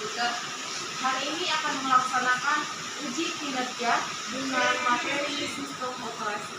komputer. Hari ini akan melaksanakan uji kinerja dengan materi sistem operasi.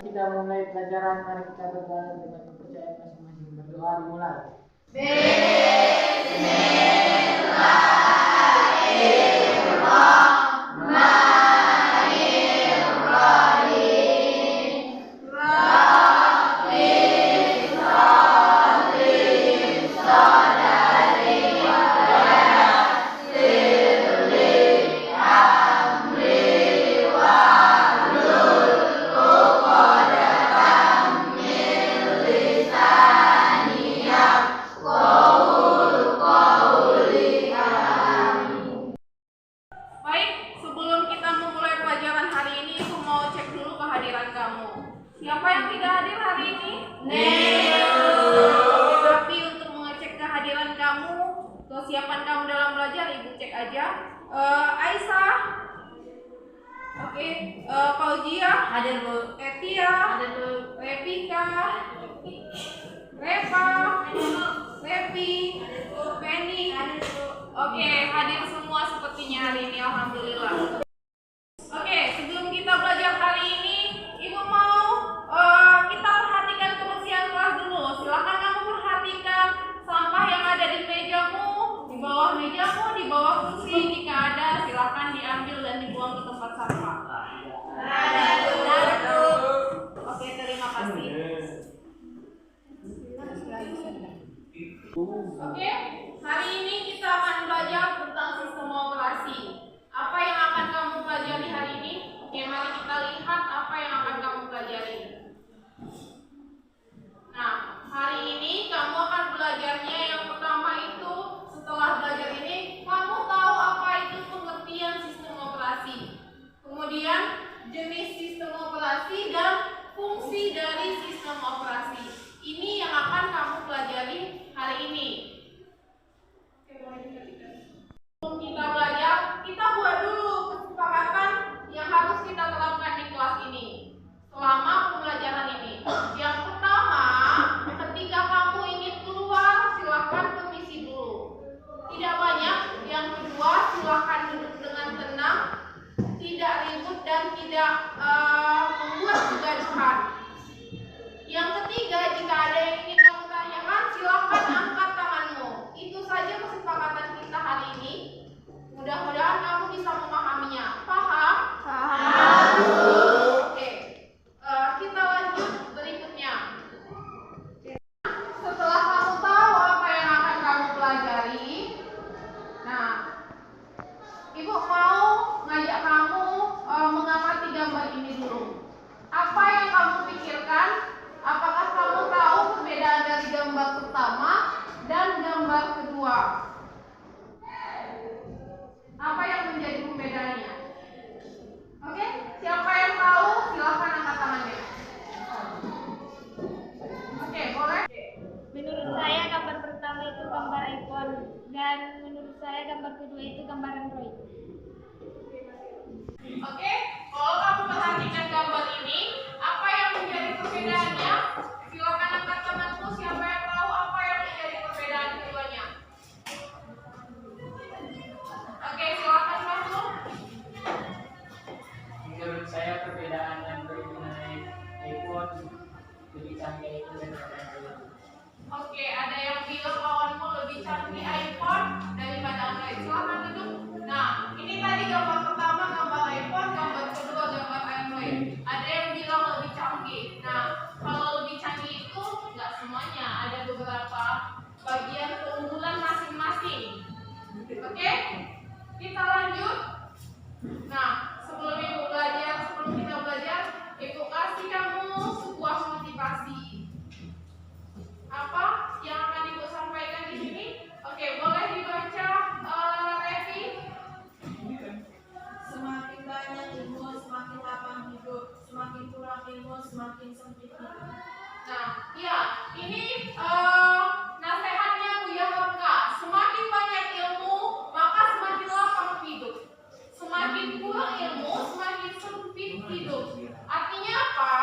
Kita mulai pelajaran, mari kita berdoa dengan kepercayaan masing-masing. Berdoa dimulai. Siapa yang tidak hadir hari ini? Tapi untuk mengecek kehadiran kamu, kesiapan kamu dalam belajar, Ibu cek aja. Aisyah, oke, Fauzia, hadir Bu. Etia, hadir Bu. Revika, Reva, Revi, Penny, hadir Bu. Oke, hadir semua sepertinya hari ini, alhamdulillah. Oke, sebelum kita belajar hari ini, Ibu mau kita perhatikan kebersihan kelas dulu. Silakan kamu perhatikan sampah yang ada di mejamu, di bawah mejamu, di bawah kursi. Jika ada, silakan diambil dan dibuang ke tempat sampah. Oke, terima kasih. Oke, hari ini kita akan belajar tentang sistem operasi. Apa yang akan kamu yaitu gambar Android. Oke, kalau kamu perhatikan gambar ini, apa yang menjadi perbedaannya? Silakan angkat tanganmu, siapa yang tahu apa yang menjadi perbedaan keduanya? Oke, silakan masuk. Menurut saya perbedaan Android dengan iPhone lebih canggih itu daripada Android. Oke, ada yang bilang kawanmu lebih canggih iPhone daripada Android. Silakan duduk. Nah, ini tadi gambar pertama gambar iPhone, gambar kedua gambar Android. Ada yang bilang lebih canggih. Nah, kalau lebih canggih itu nggak semuanya. Ada beberapa bagian keunggulan masing-masing. Oke, kita lanjut. Nah, sebelum kita belajar, Ibu kasih kamu sebuah motivasi. Apa yang akan Ibu sampaikan di sini? Oke, boleh dibaca, Revi. Semakin banyak ilmu, semakin lapang hidup. Semakin kurang ilmu, semakin sempit hidup. Nah, iya, ini nasihatnya Buya Hamka. Semakin banyak ilmu, maka semakin lapang hidup. Semakin kurang ilmu, semakin sempit hidup. Artinya apa?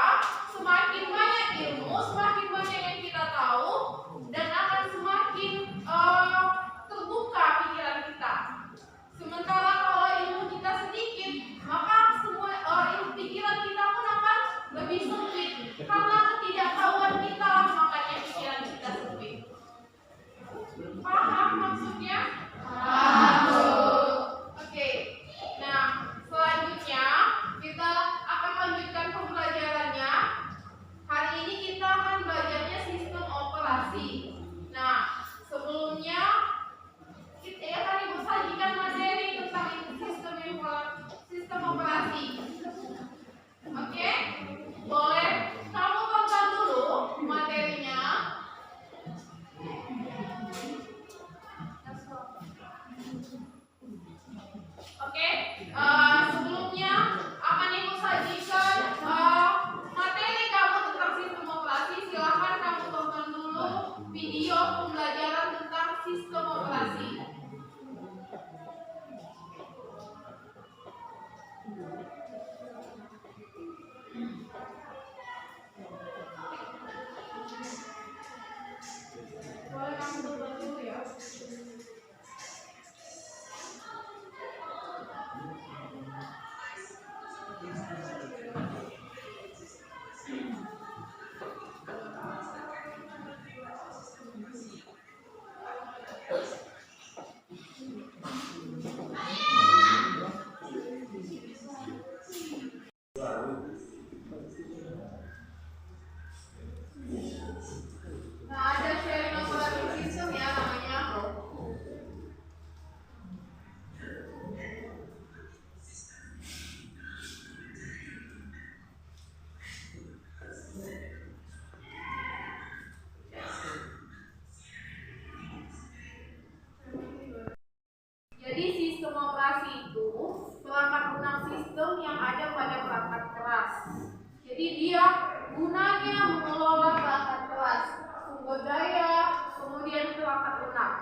Semakin banyak ilmu, semakin banyak yang kita tahu, dan akan semakin terbuka pikiran kita. Sementara kalau ilmu kita sedikit, maka semua ilmu pikiran kita pun akan lebih sempit. Karena ketidaktahuan kita, makanya pikiran kita sempit. Paham maksudnya? Oke. Nah, selanjutnya kita akan lanjutkan pembelajarannya. Hari ini kita akan belajarnya sistem operasi. Nah, sebelumnya kita akan Ibu sajikan materi tentang sistem operasi. Oke? Boleh kamu tonton dulu materinya. Oke, sebelumnya akan Ibu sajikan materi kamu tentang sistem operasi. Silakan kamu tonton dulu video pembelajaran tentang sistem operasi. Boleh kamu tonton dulu ya. Nah, ada sharing operating system ya namanya. Jadi sistem operasi itu perangkat lunak sistem yang ada pada perangkat keras. Jadi dia gunanya mengelola perangkat keras, sumber daya, kemudian perangkat lunak.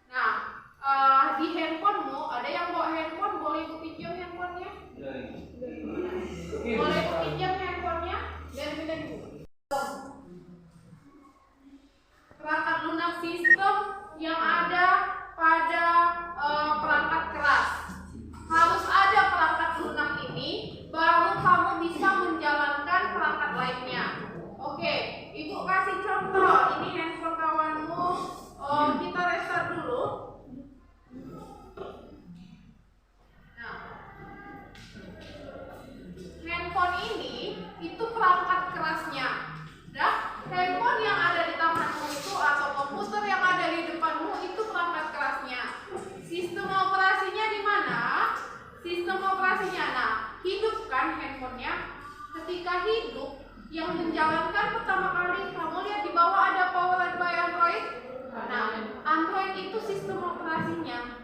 Nah, di handphonemu ada yang bawa handphone, boleh Ibu pinjam handphonenya? Boleh Ibu pinjam handphonenya? Dan pinjam Ibu. Perangkat lunak sistem yang ada pada perangkat keras. Harus ada perangkat lunak ini, baru kamu bisa menjalankan perangkat lainnya. Oke, Ibu kasih contoh. Ini handphone kawanmu. Kita restart dulu. Nah, handphone ini itu perangkat kerasnya. Nah, handphone yang ada di tanganmu itu atau komputer yang ada di depanmu itu perangkat kerasnya. Sistem operasinya di mana? Sistem operasinya, nah, hidupkan handphonenya. Ketika hidup, yang menjalankan pertama kali kamu lihat di bawah ada powered by Android. Nah, Android itu sistem operasinya.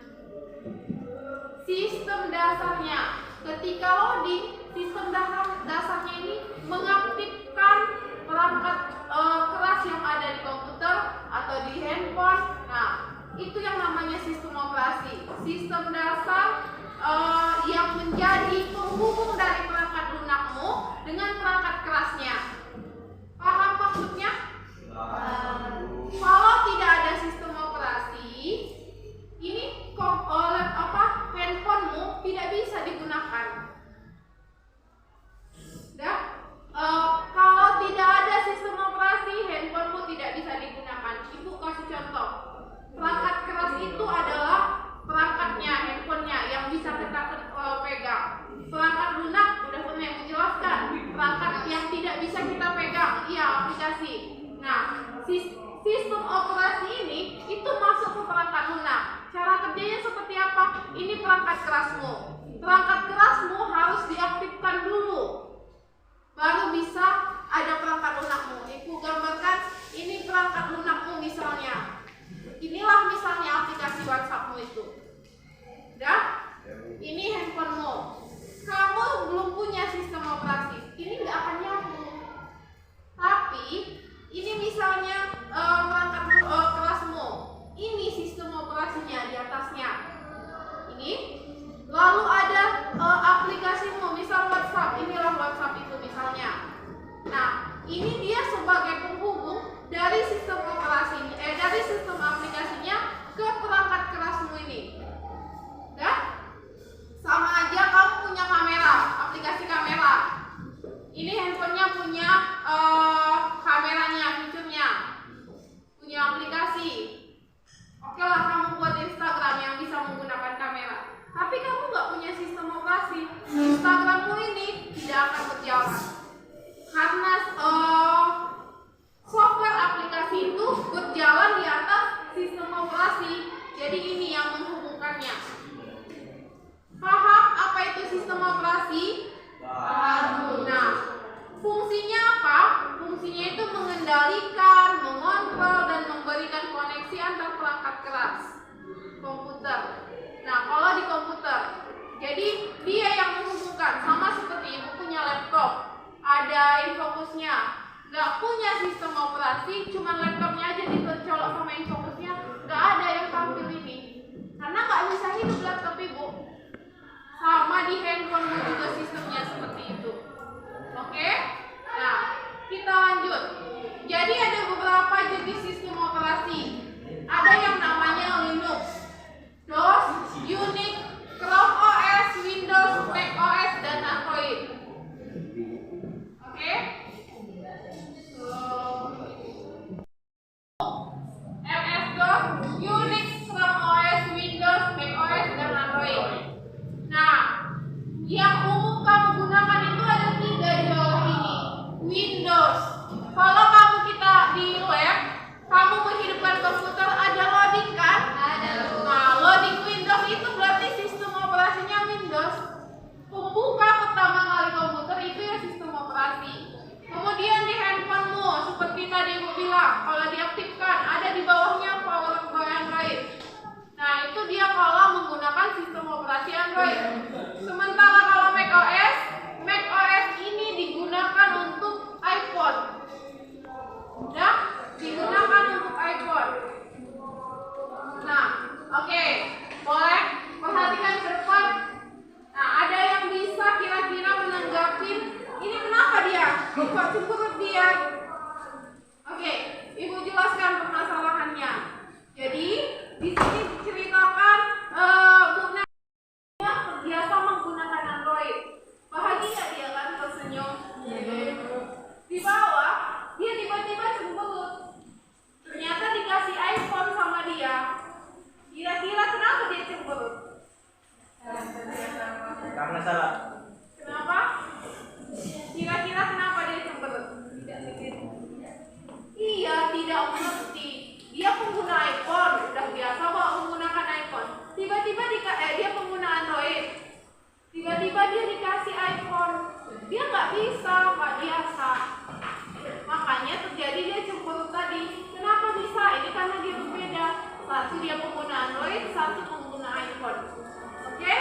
Sistem dasarnya. Ketika loading, sistem dasarnya ini mengaktifkan perangkat keras yang ada di komputer atau di handphone. Nah, itu yang namanya sistem operasi. Sistem dasar yang menjadi penghubung dari perangkat lunakmu dengan perangkat kerasnya. Paham maksudnya? Kalau tidak ada sistem operasi, ini handphonemu tidak bisa digunakan. Kalau tidak ada sistem operasi, handphonemu tidak bisa digunakan. Ibu kasih contoh. Perangkat keras itu adalah perangkatnya, handphonenya yang bisa kita pegang. Perangkat lunak udah pernah menjelaskan. Perangkat yang tidak bisa kita pegang, iya aplikasi. Nah, sistem operasi ini itu masuk ke perangkat lunak. Cara kerjanya seperti apa? Ini perangkat kerasmu. Perangkat kerasmu harus diaktifkan dulu, baru bisa ada perangkat lunakmu. Ibu gambarkan, ini perangkat lunakmu misalnya. Inilah misalnya aplikasi WhatsAppmu itu. Udah? Ini handphonemu. Kamu belum punya sistem operasi, ini nggak akan nyambung. Tapi ini misalnya perangkat kerasmu. Ini sistem operasinya di atasnya. Ini. Lalu ada aplikasimu, misal WhatsApp. Inilah WhatsApp itu misalnya. Nah, ini dia sebagai penghubung dari sistem operasinya, dari sistem aplikasinya ke perangkat kerasmu ini. Dah? Sama aja kamu punya kamera, aplikasi kamera. Ini handphonenya punya kameranya, fiturnya, punya aplikasi. Oke lah, kamu buat Instagram yang bisa menggunakan kamera. Tapi kamu nggak punya sistem operasi, Instagrammu ini tidak akan berjalan. Karena software aplikasi itu berjalan di atas sistem operasi. Jadi ini yang menghubungkannya. Paham apa itu sistem operasi? Paham. Nah, fungsinya apa? Fungsinya itu mengendalikan, mengontrol, dan memberikan koneksi antar perangkat keras komputer. Nah, kalau di komputer, jadi dia yang menghubungkan. Sama seperti ibu punya laptop, ada infocusnya, nggak punya sistem operasi, cuma laptopnya aja dicolok sama infocusnya, nggak ada yang tampil ini, karena nggak bisa hidup laptop ibu. Sama di handphone juga sistemnya seperti itu. Oke? Nah, kita lanjut. Jadi ada beberapa jenis sistem operasi. Ada yang namanya Linux, DOS, Unix, Chrome OS, Windows, Mac OS, dan Android. Oke? MS-DOS, Unix, Chrome OS, Windows, Mac OS, dan Android. Nah, yang umum kamu gunakan itu ada 3 di bawah ini. Windows. Kalau kamu kita di web, kamu menghidupkan komputer, ada loading kan? Ada. Nah, loading Windows itu berarti sistem operasinya Windows. Pembuka pertama kali komputer itu ya sistem operasi. Kemudian di handphonemu, seperti tadi ibu bilang, kalau diaktifkan ada di bawahnya power by Android. Nah, itu dia kalau menggunakan sistem operasi Android. Sementara kalau Mac OS ini digunakan untuk iPhone. Udah? Digunakan untuk iPhone. Nah, oke. Boleh perhatikan ke depan. Nah, ada yang bisa kira-kira menanggapi ini kenapa dia? Kok cemberut dia? Oke, ibu jelaskan permasalahannya. Jadi, di sini diceritakan Bu Nadia terbiasa menggunakan Android. Bahagia dia kan, tersenyum. Di bawah, dia tiba-tiba cemberut. Ternyata dikasih iPhone sama dia. Kira-kira kenapa dia cemberut? Karena salah. Kenapa? Kira-kira kenapa dia cemberut? Iya, tidak mengerti. Dia pengguna iPhone, udah biasa kok menggunakan iPhone. Tiba-tiba dia pengguna Android. Tiba-tiba dia dikasih iPhone. Dia nggak bisa, nggak biasa. Makanya terjadi dia cemberut tadi. Kenapa bisa? Ini karena dia berbeda. Satu dia pengguna Android, satu pengguna iPhone. Oke?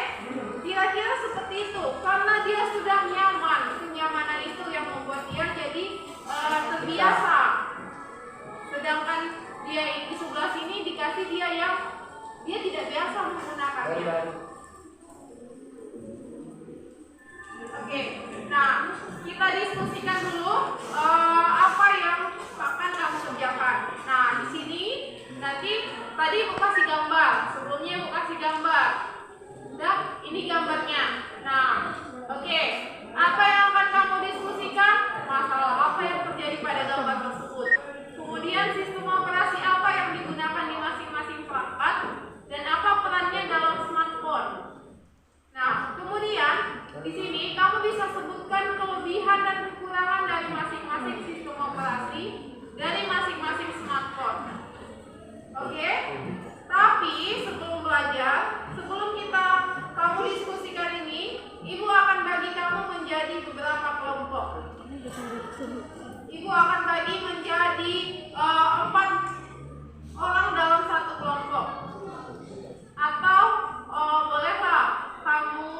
Kira-kira seperti itu. Karena dia sudah nyaman. Kenyamanan itu yang membuat dia jadi terbiasa. Sedangkan dia di sebelah sini dikasih dia yang kita diskusikan dulu apa yang akan kamu kerjakan. Nah, di sini nanti tadi Ibu kasih gambar, sebelumnya Ibu kasih gambar. Udah, ini gambarnya. Nah, oke. Apa yang akan kamu diskusikan? Masalah apa yang terjadi pada gambar tersebut. Kemudian sistem operasi apa yang digunakan di masing-masing perangkat dan apa perannya dalam smartphone. Nah, kemudian di sini kamu bisa sebutkan kelebihan dan kekurangan dari masing-masing sistem operasi dari masing-masing smartphone. Oke? Tapi sebelum belajar, sebelum kamu diskusikan ini, Ibu akan bagi kamu menjadi beberapa kelompok. Ibu akan bagi menjadi 4 orang dalam satu kelompok. Atau bolehlah kamu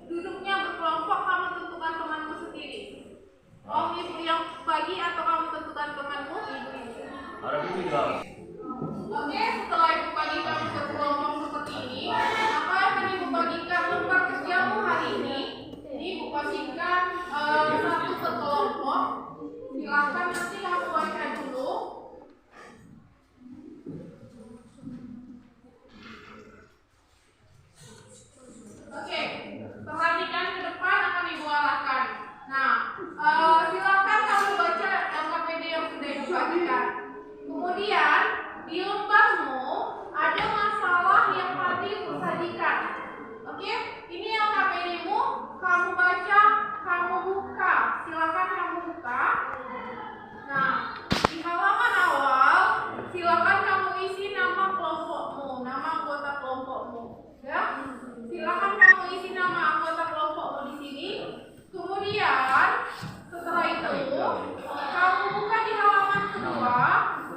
duduknya berkelompok, kamu tentukan temanmu sendiri. Mau Ibu yang bagi atau kamu tentukan temanmu? Oke, setelah Ibu bagi kamu berkelompok seperti ini, maka akan Ibu bagikan lembar kerjamu hari ini. Ini Ibu bagikan satu kelompok. Silakan nanti kamu baca dulu. Oke, perhatikan ke depan akan Ibu arahkan. Nah, silakan kamu baca KPD yang sudah Ibu bagikan. Kemudian di lembarmu ada masalah yang tadi Ibu sajikan. Oke, ini yang KPD-mu, kamu baca, kamu buka. Silakan kamu buka. Nah, di halaman awal silakan kamu isi nama kelompokmu, nama anggota kelompokmu. Ya, silakan kamu isi nama anggota kelompokmu di sini. Kemudian setelah itu kamu buka di halaman kedua.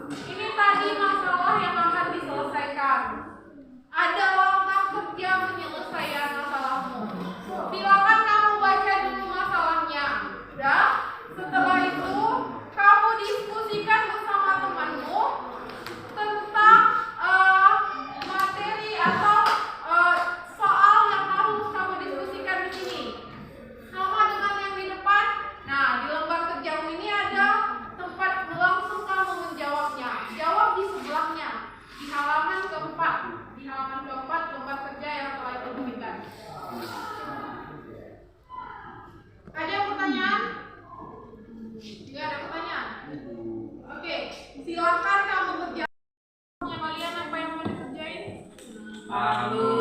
Ini tadi masalah yang akan diselesaikan. Ada langkah kerja penyelesaian masalahmu. Silakan kamu baca dulu masalahnya. Udah? Setelah itu kamu diskusikan bersama temanmu tentang materi atau soal yang harus kamu diskusikan di sini. Sama dengan yang di depan. Nah, di lembar kerjamu ini ada tempat langsung kamu menjawabnya. Jawab di sebelahnya, di halaman keempat. Di halaman keempat lembar kerja yang telah Ibu berikan. Ada yang pertanyaan? Tidak ada pertanyaan? Oke, silakan kamu kerjakan. Kalian apa yang mau dikerjain? Malu.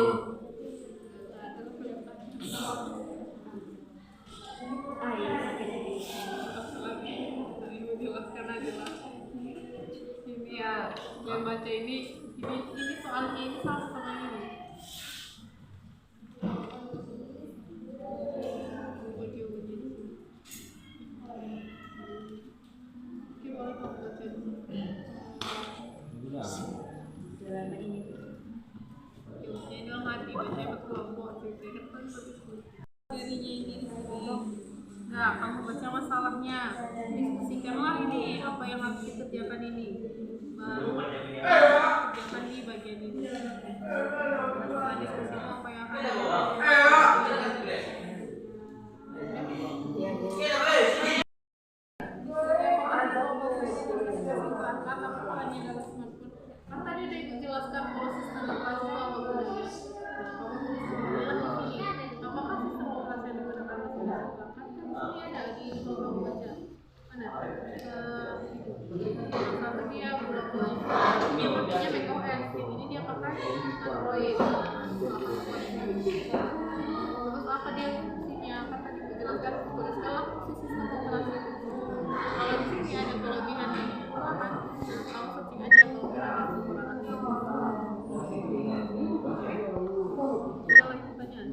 Jelaskan aja lah. Ini ya, yang baca ini soalnya ini sama ini. Nah, kamu baca masalahnya, diskusikanlah ini apa yang harus dikerjakan ini. Baru kerjakan di bagian ini. Setelah diskusi apa yang akan kan tadi udah Ibu jelaskan kalau sistem operasi itu apa gunanya. Kamu apakah sistem operasi yang digunakan mesin perangkat? Kan di sini ada di program baca. Mana? Satu dia Google, dia pakainya macOS, yang ini dia pakai Android. Terus apa dia fungsinya? Kan tadi Ibu jelaskan tuliskanlah fungsi sistem operasi. Kalau di sini ada kelebihan dan kekurangan, kamu searching aja kelebihan dan kekurangan ini. Ada lagi pertanyaan?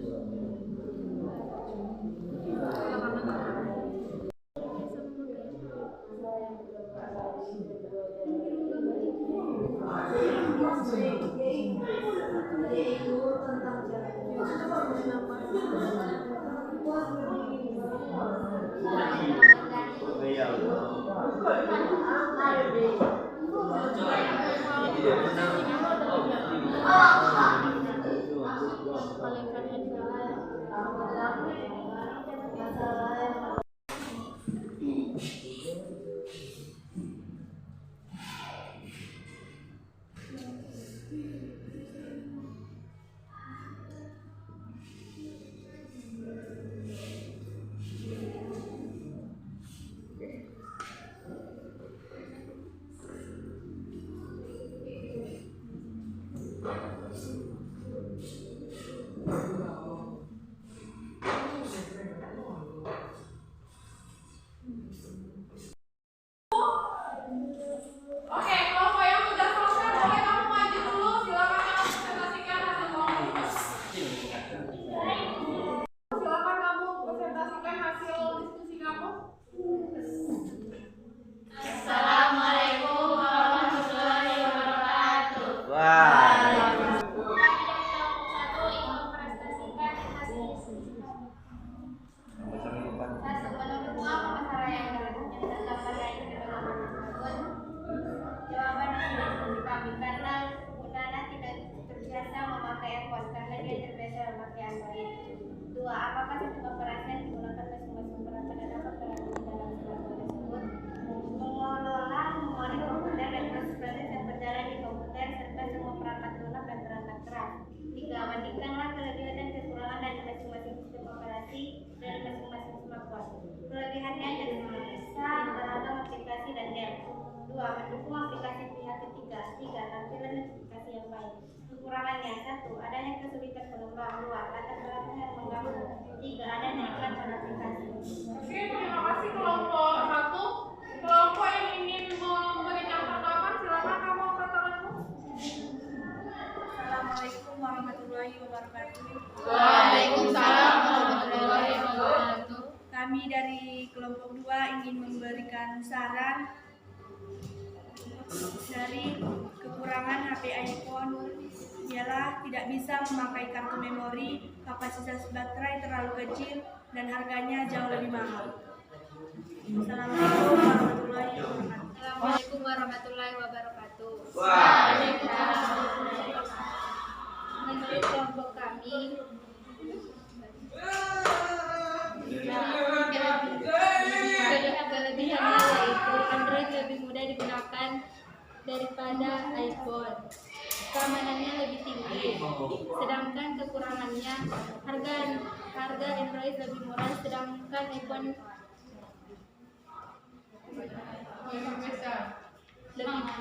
Silakan kamu presentasikan hasil diskusi kamu. Assalamualaikum warahmatullahi wabarakatuh. Jawaban kami karena Nana tidak terbiasa memakai iPhone karena dia terbiasa memakai Android. 2. Apakah sistem operasi yang digunakan masing-masing perangkat dan apa peran di dalam smartphone tersebut? Mengelola memori komputer dan proses-proses yang berjalan di komputer serta semua perangkat lunak dan perangkat keras. 3. Bandingkanlah kelebihan dan kekurangan dari masing-masing sistem operasi dari masing-masing smartphone. Kelebihannya bisa beragam aplikasi dan game. 2. Mendukung aplikasi pihak ketiga. 3. Tampilan notifikasi yang baik. Kekurangannya: 1. Adanya kesulitan pengembang. 2. Latar belakang yang mengganggu. 3. Adanya iklan pada aplikasi. Oke, terima kasih kelompok 1. Kelompok yang ingin memberikan tanggapan, silakan kamu angkat tanganmu. Assalamualaikum warahmatullahi wabarakatuh. Waalaikumsalam warahmatullahi wabarakatuh. Kami dari kelompok 2 ingin memberikan saran dari kekurangan HP iPhone ialah tidak bisa memakai kartu memori, kapasitas baterai terlalu kecil, dan harganya jauh lebih mahal. Assalamualaikum warahmatullahi wabarakatuh. Assalamualaikum warahmatullahi wabarakatuh. Menurut kelompok kami, kelebihannya yaitu Android lebih mudah digunakan daripada iPhone. Keamanannya lebih tinggi. Sedangkan kekurangannya harga Android lebih murah, sedangkan iPhone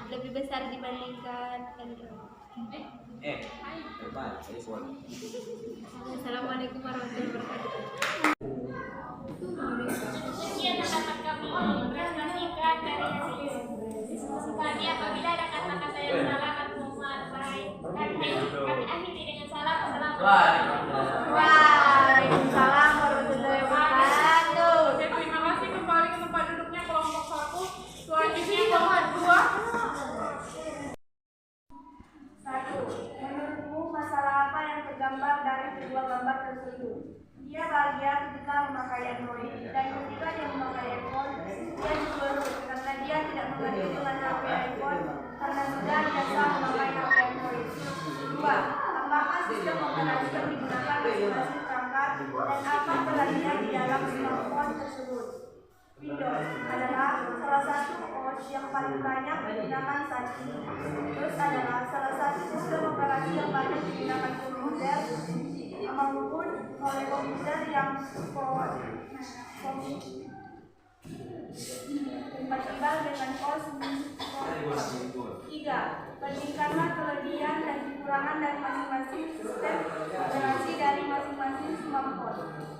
lebih besar dibandingkan Android. Assalamualaikum warahmatullahi wabarakatuh. Sekian dapat kami presentasikan dari hasil diskusi kami. Apabila ada kata-kata yang salah, kami mohon baik. Kami akhiri dengan salam. Assalamualaikum. Waalaikumsalam warahmatullahi wabarakatuh. Oke, terima kasih. Kembali ke tempat duduknya kelompok 1. Selanjutnya kelompok 2. 1. Menurutmu masalah apa yang tergambar dari kedua gambar tersebut? Dia bahagia ketika memakai Android, dan ketika dia memakai iPhone, dia cemberut karena dia tidak mengerti dengan HP iPhone karena sudah biasa memakai HP Android. 2. Apakah sistem operasi yang digunakan masing-masing perangkat dan apa perannya di dalam smartphone tersebut? Windows adalah salah satu OS yang paling banyak digunakan saat ini. Terus adalah salah satu sistem operasi yang banyak digunakan komputer maupun oleh komputer yang kompatibel dengan OS. 3. Bandingkanlah kelebihan dan kekurangan dari masing-masing sistem operasi dari masing-masing smartphone.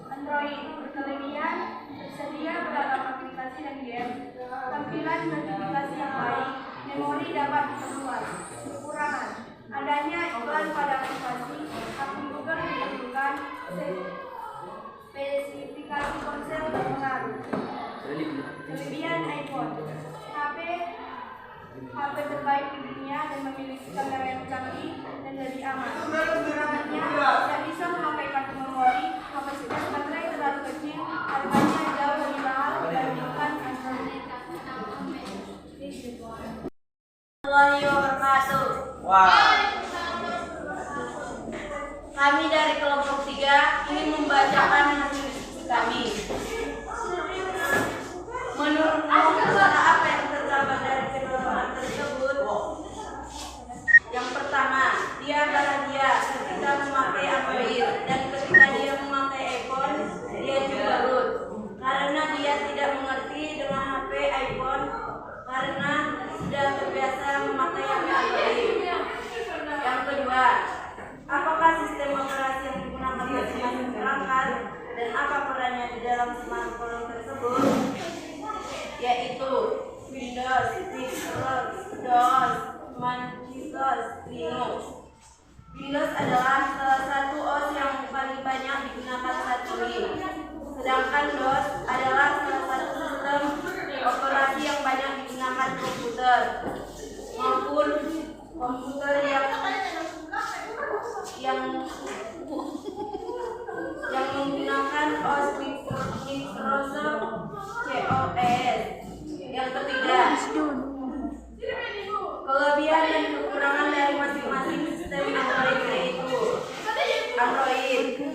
Android berkelebihan tersedia beragam aplikasi dan game, tampilan notifikasi yang baik, memori dapat diperluas. Kekurangan: adanya iklan pada aplikasi, akun Google diperlukan, spesifikasi ponsel berpengaruh. Kelebihan iPhone: HP terbaik di dunia dan memiliki kamera yang canggih dan lebih aman. Kekurangannya: tidak bisa memakai kartu memori, kapasitas baterai terlalu kecil, harganya jauh lebih mahal dibandingkan Android. Warahmatullahi wabarakatuh. Kami dari kelompok 3 ingin membacakan hasil diskusi kami. Menurutmu masalah apa yang tergambar dari kedua orang tersebut? Yang pertama, dia bahagia ketika memakai Android, dan ketika dia memakai iPhone, dia cemberut karena dia tidak mengerti dengan HP iPhone karena sudah terbiasa memakai HP Android. Yang kedua, apakah sistem operasi yang digunakan masing-masing perangkat dan apa perannya di dalam smartphone tersebut? Yaitu Windows, Microsoft, DOS, Macintosh, Linux. Windows adalah salah satu OS yang paling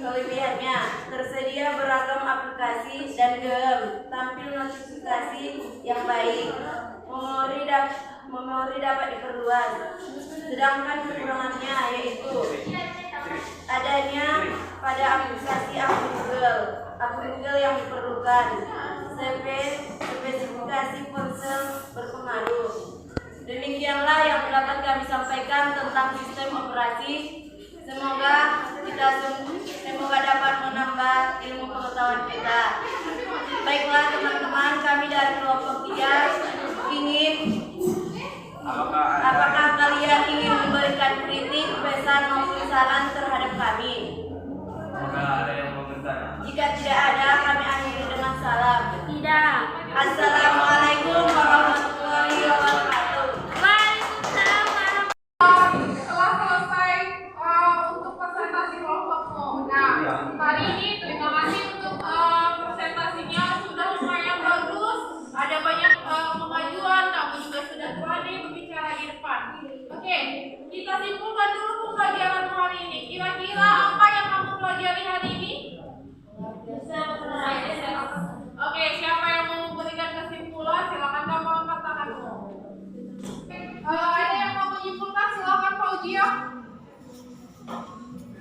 Kelebihannya, tersedia beragam aplikasi dan game, tampil notifikasi yang baik, memori dapat diperluas. Sedangkan kekurangannya yaitu adanya pada aplikasi akun Google yang diperlukan, spesifikasi ponsel berpengaruh. Demikianlah yang dapat kami sampaikan tentang sistem operasi. Semoga dapat menambah ilmu pengetahuan kita. Baiklah teman-teman, kami dari kelompok 3 ingin, apakah kalian ingin memberikan kritik, pesan maupun saran terhadap kami? Jika tidak ada, kami akhiri dengan salam. Tidak. Assalamualaikum warahmatullahi wabarakatuh. Waalaikumsalam warahmatullahi Setelah selesai untuk presentasi kelompokmu. Nah, hari ini terima kasih untuk presentasinya, sudah lumayan bagus. Ada banyak kemajuan, kamu juga sudah berani berbicara di depan. Oke, kita simpulkan dulu pembelajaran hari ini. Kira-kira apa yang kamu pelajari hari ini? Oke, siapa yang mau memberikan kesimpulan? Silakan kamu angkat tanganmu. Ada yang mau menyimpulkan? Silakan Fauzia.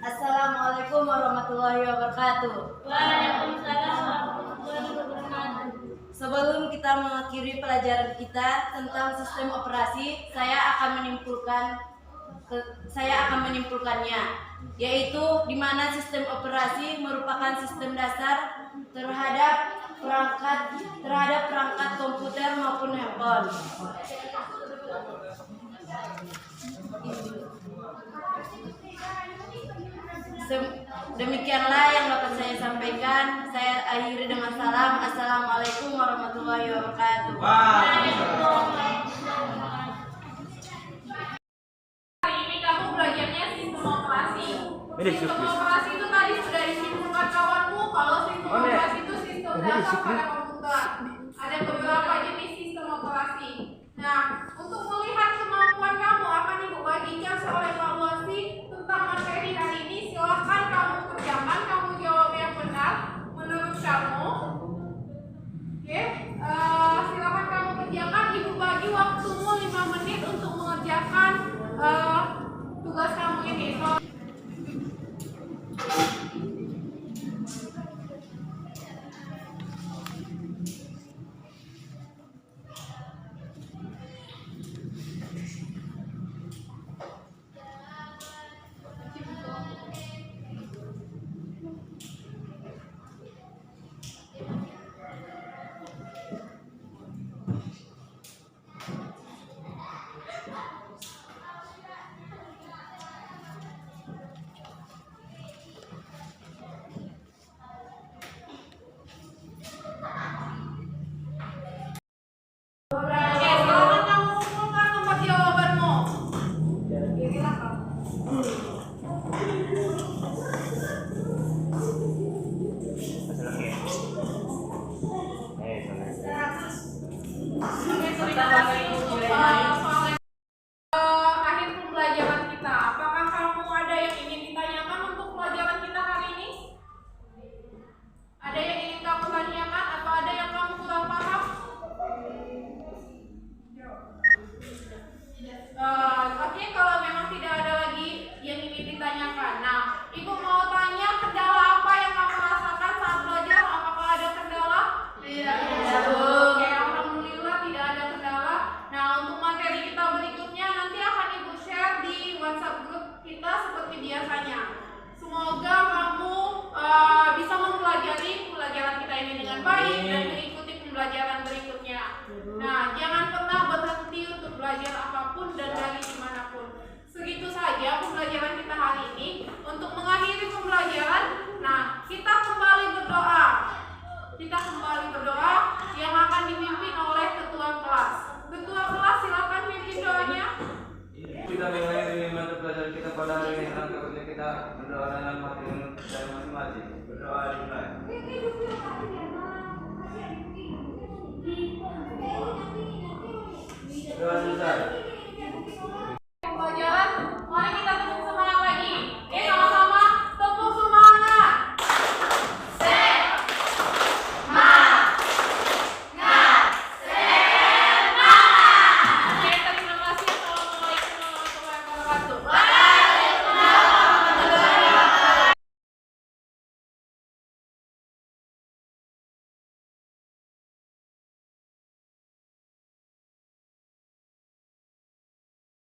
Assalamualaikum warahmatullahi wabarakatuh. Waalaikumsalam warahmatullahi wabarakatuh. Sebelum kita mengakhiri pelajaran kita tentang sistem operasi, saya akan menyimpulkannya, yaitu di mana sistem operasi merupakan sistem dasar terhadap perangkat komputer maupun handphone. Demikianlah yang dapat saya sampaikan. Saya akhiri dengan salam. Assalamualaikum warahmatullahi wabarakatuh. Hari ini kamu belajarnya sistem operasi. Sistem operasi itu tadi sudah disimpulkan kawanmu. Kalau sistem operasi itu sistem dasar pada komputer.